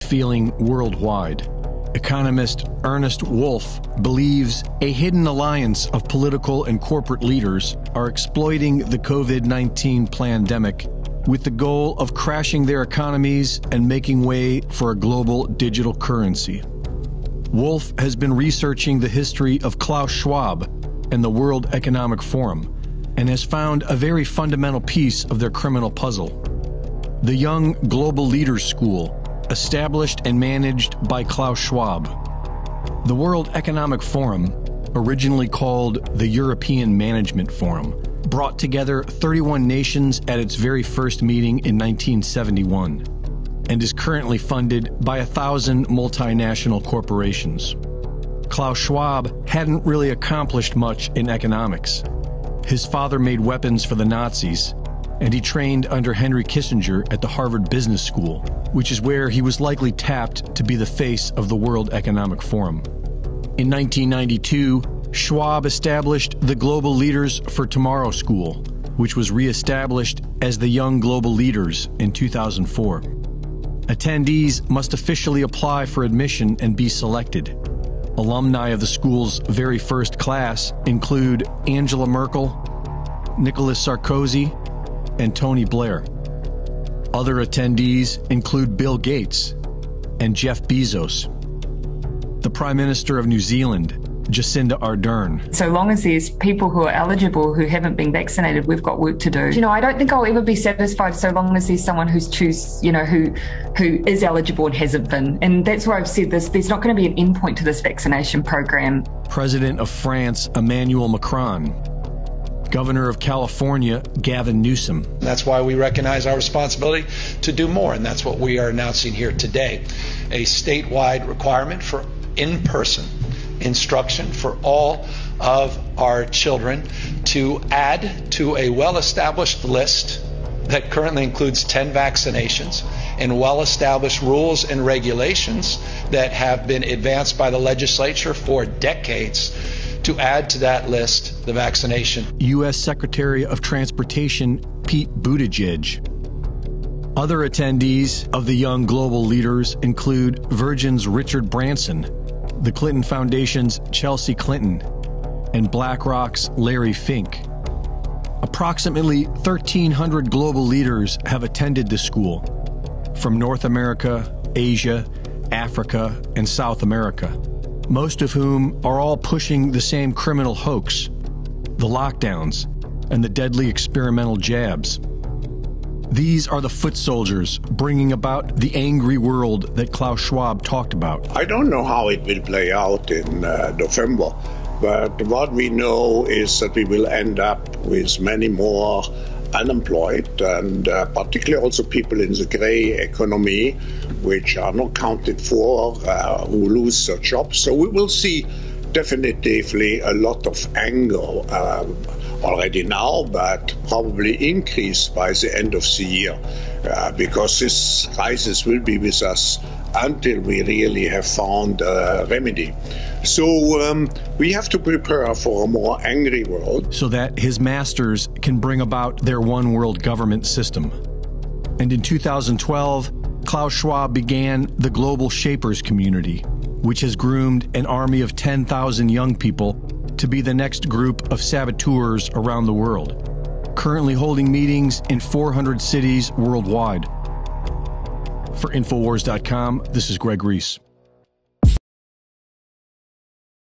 feeling worldwide. Economist Ernest Wolff believes a hidden alliance of political and corporate leaders are exploiting the COVID-19 pandemic with the goal of crashing their economies and making way for a global digital currency. Wolff has been researching the history of Klaus Schwab and the World Economic Forum and has found a very fundamental piece of their criminal puzzle. The Young Global Leaders School, established and managed by Klaus Schwab. The World Economic Forum, originally called the European Management Forum, brought together 31 nations at its very first meeting in 1971 and is currently funded by 1,000 multinational corporations. Klaus Schwab hadn't really accomplished much in economics. His father made weapons for the Nazis, and he trained under Henry Kissinger at the Harvard Business School, which is where he was likely tapped to be the face of the World Economic Forum. In 1992, Schwab established the Global Leaders for Tomorrow School, which was re-established as the Young Global Leaders in 2004. Attendees must officially apply for admission and be selected. Alumni of the school's very first class include Angela Merkel, Nicolas Sarkozy, and Tony Blair. Other attendees include Bill Gates and Jeff Bezos, the Prime Minister of New Zealand, Jacinda Ardern. So long as there's people who are eligible who haven't been vaccinated, we've got work to do. I don't think I'll ever be satisfied so long as there's someone who is eligible and hasn't been. And that's why I've said this, there's not going to be an endpoint to this vaccination program. President of France, Emmanuel Macron. Governor of California, Gavin Newsom. That's why we recognize our responsibility to do more, and that's what we are announcing here today. A statewide requirement for in-person instruction for all of our children to add to a well-established list that currently includes 10 vaccinations and well-established rules and regulations that have been advanced by the legislature for decades, to add to that list the vaccination. U.S. Secretary of Transportation Pete Buttigieg. Other attendees of the Young Global Leaders include Virgin's Richard Branson, the Clinton Foundation's Chelsea Clinton, and BlackRock's Larry Fink. Approximately 1,300 global leaders have attended the school from North America, Asia, Africa, and South America, most of whom are all pushing the same criminal hoax, the lockdowns, and the deadly experimental jabs. These are the foot soldiers bringing about the angry world that Klaus Schwab talked about. I don't know how it will play out in November, but what we know is that we will end up with many more unemployed, and particularly also people in the grey economy, which are not counted for, who lose their jobs. So we will see definitively a lot of anger already now, but probably increased by the end of the year, because this crisis will be with us until we really have found a remedy. So we have to prepare for a more angry world. So that his masters can bring about their one world government system. And in 2012, Klaus Schwab began the Global Shapers community, which has groomed an army of 10,000 young people to be the next group of saboteurs around the world, currently holding meetings in 400 cities worldwide. For Infowars.com, this is Greg Reese.